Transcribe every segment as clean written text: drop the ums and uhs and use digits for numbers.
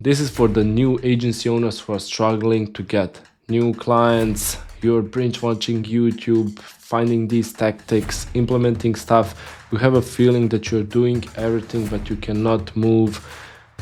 This is for the new agency owners who are struggling to get new clients. You're binge watching YouTube, finding these tactics, implementing stuff. You have a feeling that you're doing everything, but you cannot move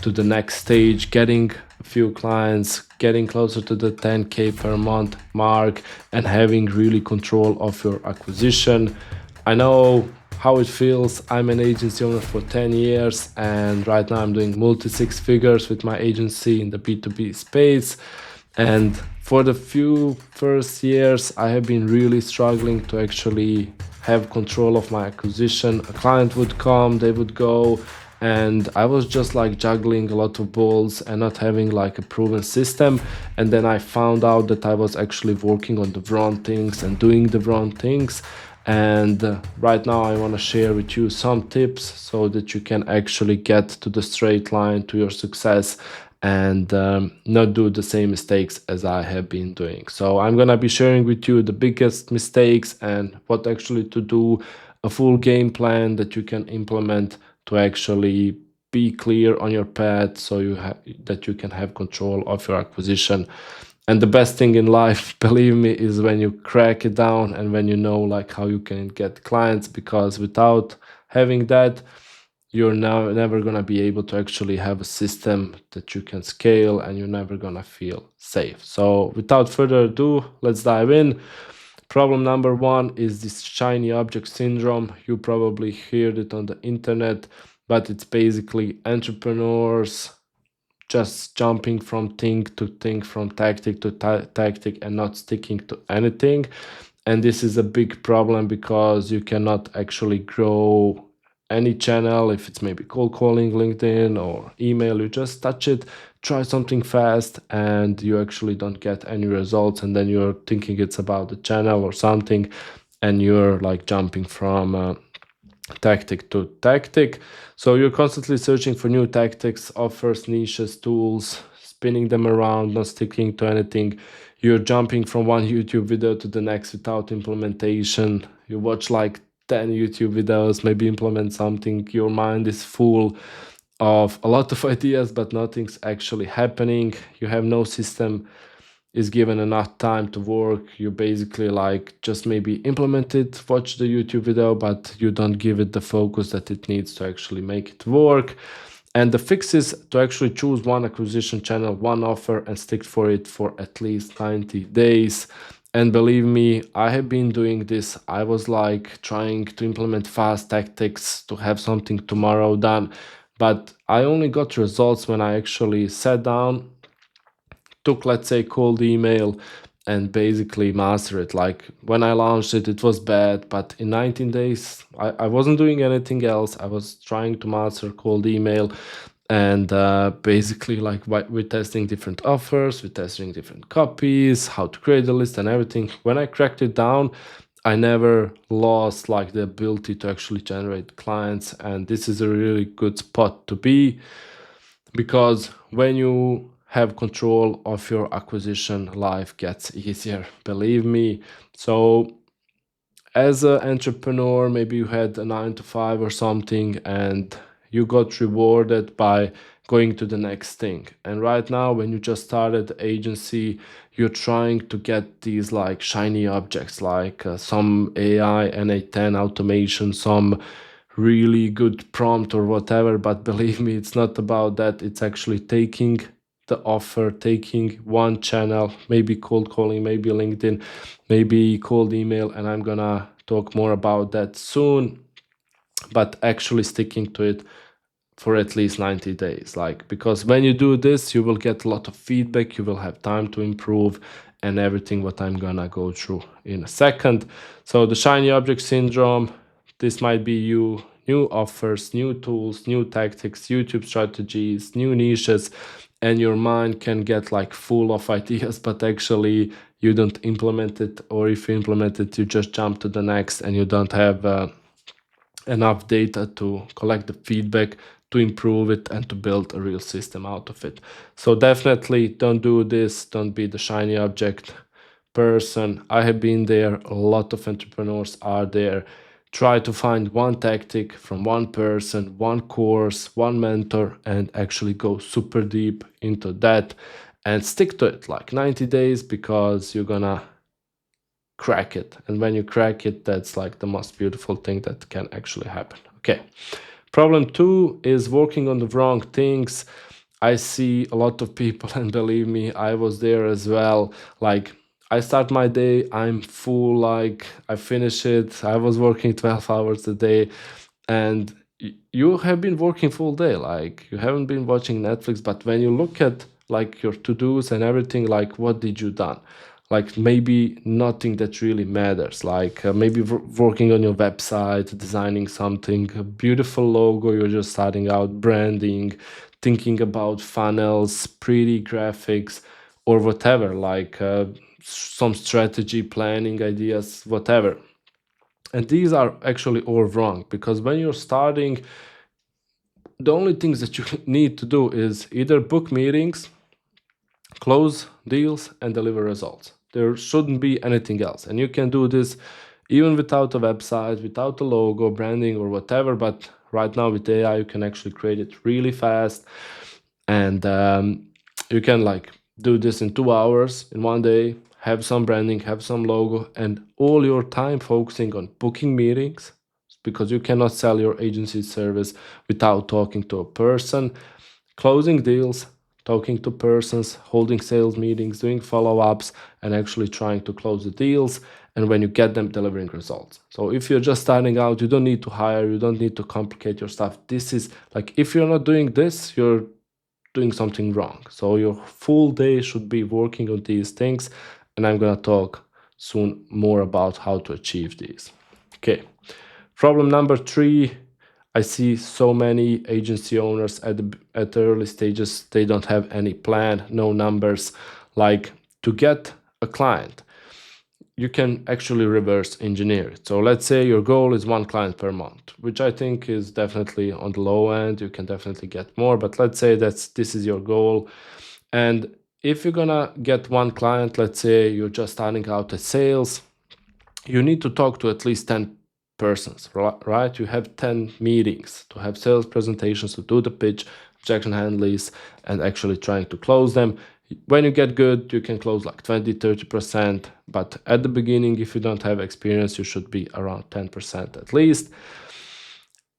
to the next stage, getting a few clients, getting closer to the 10K per month mark, and having really control of your acquisition. I know how it feels. I'm an agency owner for 10 years, and right now I'm doing multi six figures with my agency in the B2B space. And for the few first years, I have been really struggling to actually have control of my acquisition. A client would come, they would go, and I was just like juggling a lot of balls and not having like a proven system. And then I found out that I was actually working on the wrong things and doing the wrong things. And right now I want to share with you some tips so that you can actually get to the straight line to your success and not do the same mistakes as I have been doing. So I'm going to be sharing with you the biggest mistakes and what actually to do, a full game plan that you can implement to actually be clear on your path so that you can have control of your acquisition. And the best thing in life, believe me, is when you crack it down and when you know like how you can get clients, because without having that, you're now never going to be able to actually have a system that you can scale, and you're never going to feel safe. So without further ado, let's dive in. Problem number one is this shiny object syndrome. You probably heard it on the internet, but it's basically entrepreneurs just jumping from thing to thing, from tactic to tactic, and not sticking to anything. And this is a big problem because you cannot actually grow any channel. If it's maybe cold calling, LinkedIn, or email, you just touch it, try something fast, and you actually don't get any results. And then you're thinking it's about the channel or something, and you're like jumping from tactic to tactic. So you're constantly searching for new tactics, offers, niches, tools, spinning them around, not sticking to anything. You're jumping from one YouTube video to the next without implementation. You watch like 10 YouTube videos, maybe implement something. Your mind is full of a lot of ideas, but nothing's actually happening. You have no system is given enough time to work. You basically like just maybe implement it, watch the YouTube video, but you don't give it the focus that it needs to actually make it work. And the fix is to actually choose one acquisition channel, one offer, and stick for it for at least 90 days. And believe me, I have been doing this. I was like trying to implement fast tactics to have something tomorrow done, but I only got results when I actually sat down, took, let's say, cold email, and basically master it. Like when I launched it, it was bad, but in 19 days, I wasn't doing anything else. I was trying to master cold email, and basically like we're testing different offers, we're testing different copies, how to create a list and everything. When I cracked it down, I never lost like the ability to actually generate clients. And this is a really good spot to be, because when you have control of your acquisition, life gets easier, believe me. So as an entrepreneur, maybe you had a 9 to 5 or something, and you got rewarded by going to the next thing. And right now, when you just started the agency, you're trying to get these like shiny objects, like some AI NA10 automation, some really good prompt or whatever. But believe me, it's not about that. It's actually taking the offer, taking one channel, maybe cold calling, maybe LinkedIn, maybe cold email, and I'm gonna talk more about that soon, but actually sticking to it for at least 90 days. Like, because when you do this, you will get a lot of feedback, you will have time to improve, and everything what I'm gonna go through in a second. So the shiny object syndrome, this might be you, new offers, new tools, new tactics, YouTube strategies, new niches, and your mind can get like full of ideas, but actually you don't implement it, or if you implement it, you just jump to the next, and you don't have enough data to collect the feedback, to improve it, and to build a real system out of it. So definitely don't do this. Don't be the shiny object person. I have been there. A lot of entrepreneurs are there, try to find one tactic from one person, one course, one mentor, and actually go super deep into that and stick to it like 90 days, because you're gonna crack it. And when you crack it, that's like the most beautiful thing that can actually happen. Okay. Problem 2 is working on the wrong things. I see a lot of people, and believe me, I was there as well. Like, I start my day, I'm full, like, I finish it. I was working 12 hours a day, and you have been working full day. Like, you haven't been watching Netflix, but when you look at like your to-dos and everything, like, what did you done? Like, maybe nothing that really matters, like maybe working on your website, designing something, a beautiful logo, you're just starting out, branding, thinking about funnels, pretty graphics, or whatever, like some strategy, planning ideas, whatever. And these are actually all wrong, because when you're starting, the only things that you need to do is either book meetings, close deals, and deliver results. There shouldn't be anything else. And you can do this even without a website, without a logo, branding, or whatever. But right now with AI, you can actually create it really fast. And you can like do this in 2 hours, in one day, have some branding, have some logo, and all your time focusing on booking meetings, because you cannot sell your agency service without talking to a person, closing deals, talking to persons, holding sales meetings, doing follow-ups, and actually trying to close the deals. And when you get them, delivering results. So if you're just starting out, you don't need to hire, you don't need to complicate your stuff. This is like, if you're not doing this, you're doing something wrong. So your full day should be working on these things. And I'm gonna talk soon more about how to achieve these. Okay. Problem number 3, I see so many agency owners at the early stages, they don't have any plan, no numbers. Like, to get a client, you can actually reverse engineer it. So let's say your goal is 1 client per month, which I think is definitely on the low end. You can definitely get more, but let's say this is your goal. And if you're gonna get 1 client, let's say you're just starting out at sales, you need to talk to at least 10 persons, right? You have 10 meetings to have sales presentations, to do the pitch, objection handlers, and actually trying to close them. When you get good, you can close like 20-30%, but at the beginning, if you don't have experience, you should be around 10% at least.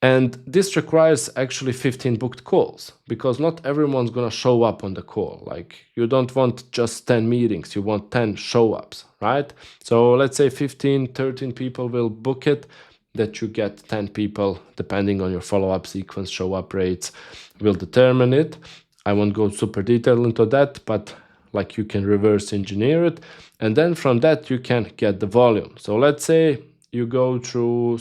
And this requires actually 15 booked calls, because not everyone's gonna show up on the call. Like, you don't want just 10 meetings, you want 10 show-ups, right? So let's say 15, 13 people will book it, that you get 10 people, depending on your follow-up sequence, show-up rates will determine it. I won't go super detailed into that, but like, you can reverse engineer it. And then from that, you can get the volume. So let's say you go through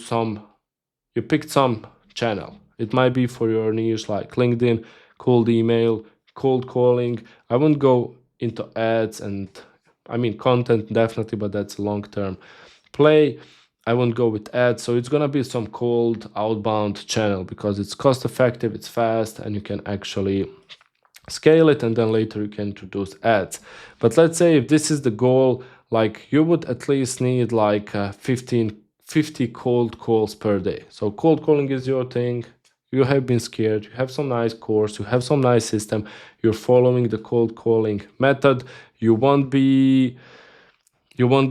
you picked some channel. It might be for your niche, like LinkedIn, cold email, cold calling. I won't go into ads, and I mean content definitely, but that's a long-term play. I won't go with ads. So it's gonna be some cold outbound channel, because it's cost effective, it's fast, and you can actually scale it, and then later you can introduce ads. But let's say if this is the goal, like, you would at least need like 50 cold calls per day. So cold calling is your thing. You have been scared, you have some nice course, you have some nice system, you're following the cold calling method. You won't be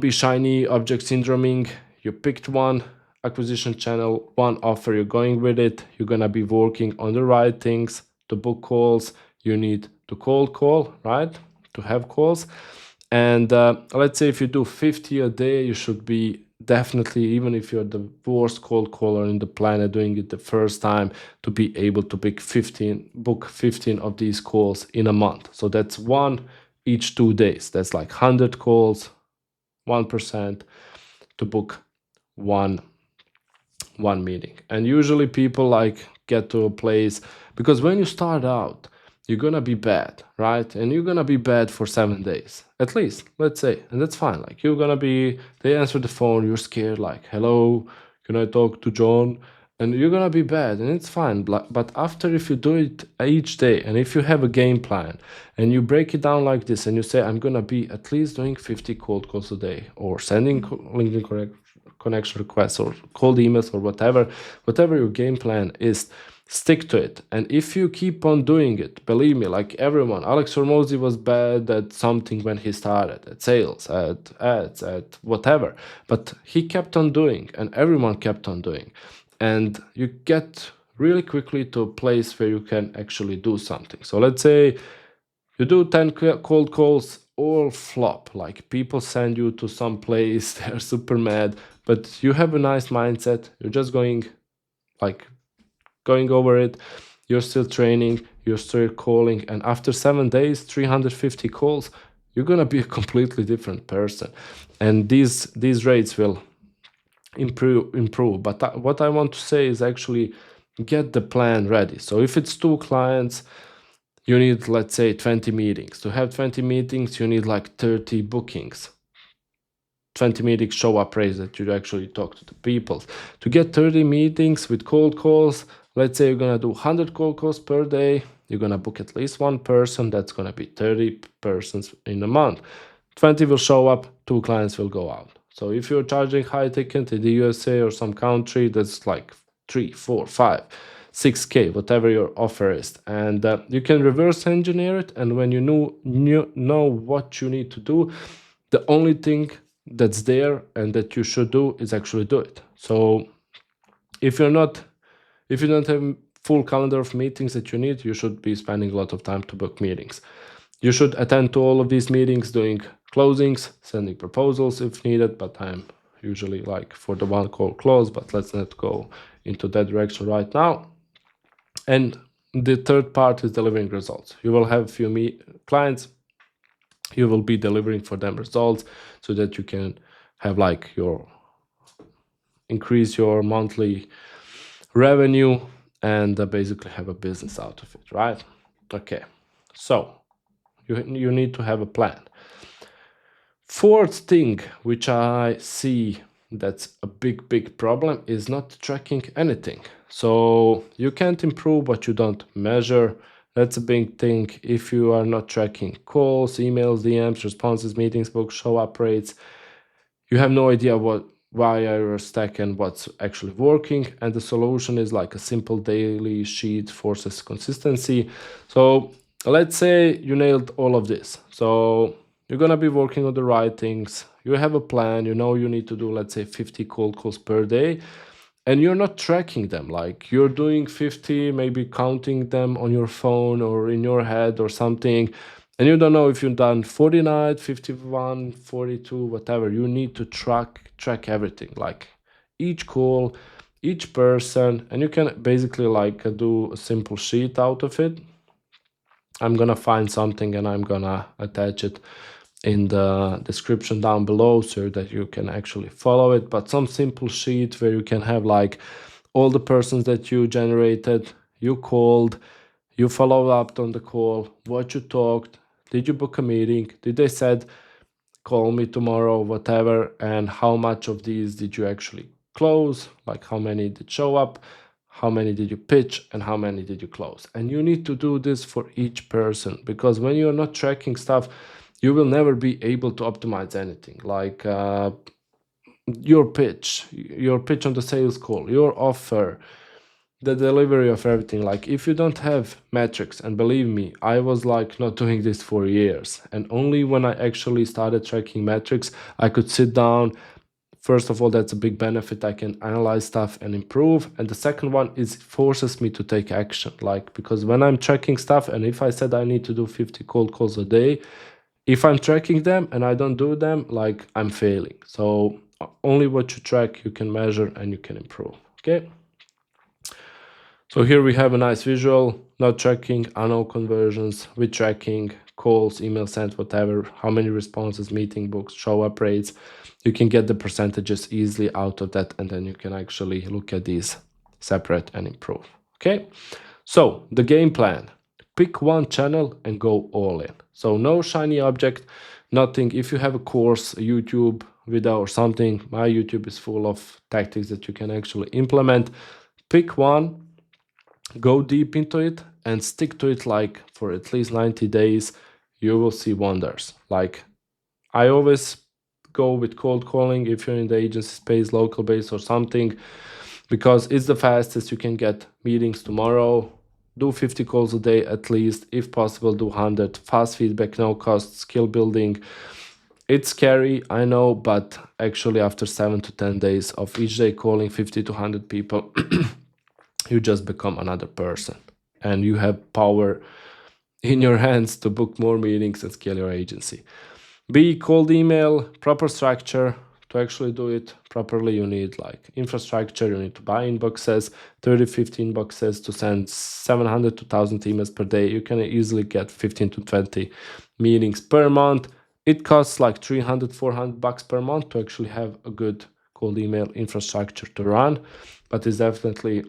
shiny object syndroming. You picked one acquisition channel, one offer, you're going with it. You're gonna be working on the right things. To book calls, you need to cold call, right? To have calls. And let's say if you do 50 a day, you should be definitely, even if you're the worst cold caller in the planet doing it the first time, to be able to book 15 of these calls in a month. So that's one each 2 days. That's like 100 calls, 1% to book one meeting. And usually people like get to a place, because when you start out, you're gonna be bad, right? And you're gonna be bad for 7 days at least, let's say, and that's fine. Like, they answer the phone, you're scared, like, hello, can I talk to John? And you're gonna be bad, and it's fine. But after, if you do it each day, and if you have a game plan, and you break it down like this, and you say, I'm gonna be at least doing 50 cold calls a day, or sending LinkedIn connection requests or cold emails or whatever your game plan is, stick to it. And if you keep on doing it, believe me, like everyone, Alex Hormozy was bad at something when he started, at sales, at ads, at whatever, but he kept on doing, and everyone kept on doing. And you get really quickly to a place where you can actually do something. So let's say you do 10 cold calls, all flop. Like people send you to some place, they're super mad, but you have a nice mindset. You're just going over it. You're still training, you're still calling, and after 7 days, 350 calls, you're gonna be a completely different person. And these rates will improve. But what I want to say is actually get the plan ready. So if it's 2 clients, you need, let's say, 20 meetings. To have 20 meetings, you need like 30 bookings. 20 meetings show up rates that you actually talk to the people. To get 30 meetings with cold calls, let's say you're gonna do 100 cold calls per day, you're gonna book at least 1 person, that's gonna be 30 persons in a month. 20 will show up, 2 clients will go out. So if you're charging high ticket in the USA or some country, that's like 3, 4, 5, 6K, whatever your offer is. And you can reverse engineer it. And when you know what you need to do, the only thing that's there and that you should do is actually do it. So if you don't have full calendar of meetings that you need, you should be spending a lot of time to book meetings. You should attend to all of these meetings, doing closings, sending proposals if needed, but I'm usually like for the 1 call close, but let's not go into that direction right now. And the third part is delivering results. You will have a few clients, you will be delivering for them results so that you can have like increase your monthly revenue and basically have a business out of it, right? Okay, so you need to have a plan. Fourth thing, which I see that's a big problem, is not tracking anything. So you can't improve what you don't measure. That's a big thing. If you are not tracking calls, emails, DMs, responses, meetings, books, show up rates, you have no idea why you're stuck and what's actually working. And the solution is like a simple daily sheet forces consistency. So let's say you nailed all of this. So you're gonna be working on the right things. You have a plan, you know you need to do, let's say, 50 cold calls per day, and you're not tracking them. Like you're doing 50, maybe counting them on your phone or in your head or something, and you don't know if you've done 49, 51, 42, whatever. You need to track everything, like each call, each person, and you can basically like do a simple sheet out of it. I'm gonna find something and I'm gonna attach it in the description down below so that you can actually follow it. But some simple sheet where you can have like all the persons that you generated, you called, you followed up on the call, what you talked, did you book a meeting, did they said call me tomorrow, whatever, and how much of these did you actually close, like how many did show up, how many did you pitch, and how many did you close. And you need to do this for each person, because when you're not tracking stuff, you will never be able to optimize anything. Like your pitch on the sales call, your offer, the delivery of everything. Like if you don't have metrics, and believe me, I was like not doing this for years, and only when I actually started tracking metrics, I could sit down. First of all, that's a big benefit. I can analyze stuff and improve. And the second one is it forces me to take action. Like, because when I'm tracking stuff, and if I said I need to do 50 cold calls a day, if I'm tracking them and I don't do them, like I'm failing. So only what you track, you can measure and you can improve. Okay. So here we have a nice visual, not tracking, unknown conversions, with tracking, calls, email sent, whatever, how many responses, meeting books, show up rates. You can get the percentages easily out of that, and then you can actually look at these separate and improve. Okay, so the game plan. Pick one channel and go all in. So no shiny object, nothing. If you have a course, a YouTube video or something, my YouTube is full of tactics that you can actually implement. Pick one, go deep into it and stick to it like for at least 90 days. You will see wonders. Like I always go with cold calling if you're in the agency space, local base or something, because it's the fastest. You can get meetings tomorrow. Do 50 calls a day at least. If possible, do 100. Fast feedback, no cost, skill building. It's scary, I know, but actually after 7 to 10 days of each day calling 50 to 100 people, you just become another person and you have power in your hands to book more meetings and scale your agency. Be cold email, proper structure. To actually do it properly, you need like infrastructure, you need to buy inboxes, 30, 15 boxes to send 700 to 1000 emails per day. You can easily get 15 to 20 meetings per month. It costs like 300, 400 bucks per month to actually have a good cold email infrastructure to run, but it's definitely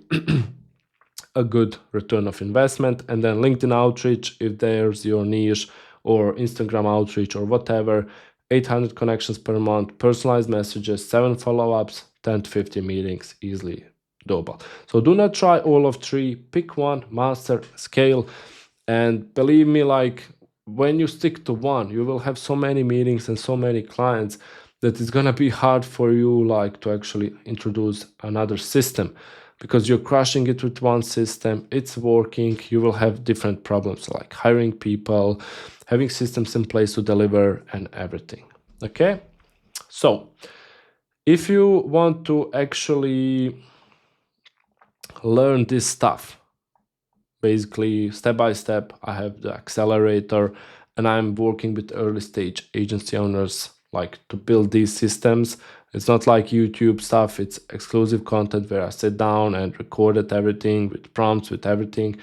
a good return of investment. And then LinkedIn outreach, if there's your niche, or Instagram outreach or whatever, 800 connections per month, personalized messages, 7 follow-ups, 10 to 15 meetings, easily doable. So do not try all of 3, pick one, master, scale, and believe me, like when you stick to one, you will have so many meetings and so many clients that it's gonna be hard for you like to actually introduce another system, because you're crushing it with one system, it's working, you will have different problems like hiring people, having systems in place to deliver and everything. Okay, so if you want to actually learn this stuff, basically step by step, I have the accelerator and I'm working with early stage agency owners like to build these systems. It's not like YouTube stuff, it's exclusive content where I sit down and recorded everything with prompts, with everything.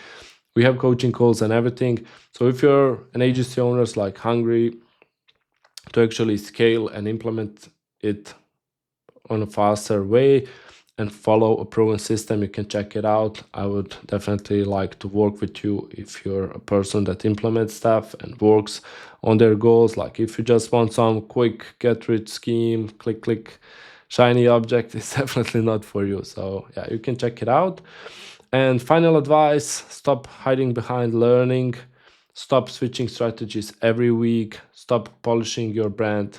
We have coaching calls and everything. So if you're an agency owner like hungry to actually scale and implement it on a faster way and follow a proven system, you can check it out. I would definitely like to work with you if you're a person that implements stuff and works on their goals. Like if you just want some quick get rich scheme, click shiny object, it's definitely not for you. So yeah, you can check it out. And final advice, stop hiding behind learning, stop switching strategies every week, stop polishing your brand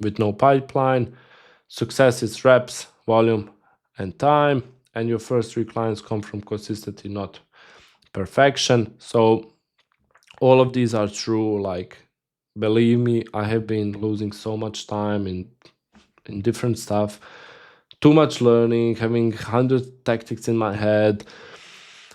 with no pipeline. Success is reps, volume, and time, and your first 3 clients come from consistency, not perfection. So all of these are true. Like, believe me, I have been losing so much time in different stuff, too much learning, having 100 tactics in my head,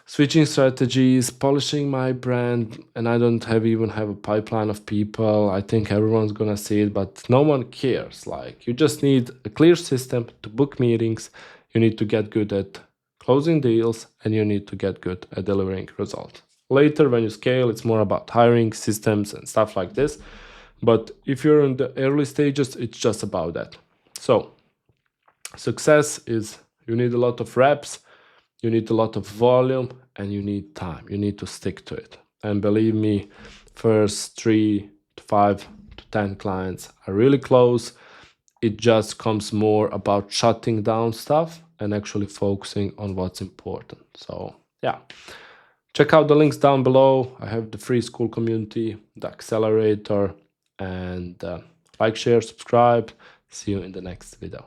switching strategies, polishing my brand, and I don't even have a pipeline of people. I think everyone's gonna see it, but no one cares. Like, you just need a clear system to book meetings, you need to get good at closing deals, and you need to get good at delivering results. Later, when you scale, it's more about hiring systems and stuff like this. But if you're in the early stages, it's just about that. So success is, you need a lot of reps, you need a lot of volume, and you need time. You need to stick to it. And believe me, first 3 to 5 to 10 clients are really close. It just comes more about shutting down stuff and actually focusing on what's important. So yeah, check out the links down below. I have the free school community, the accelerator, and like, share, subscribe. See you in the next video.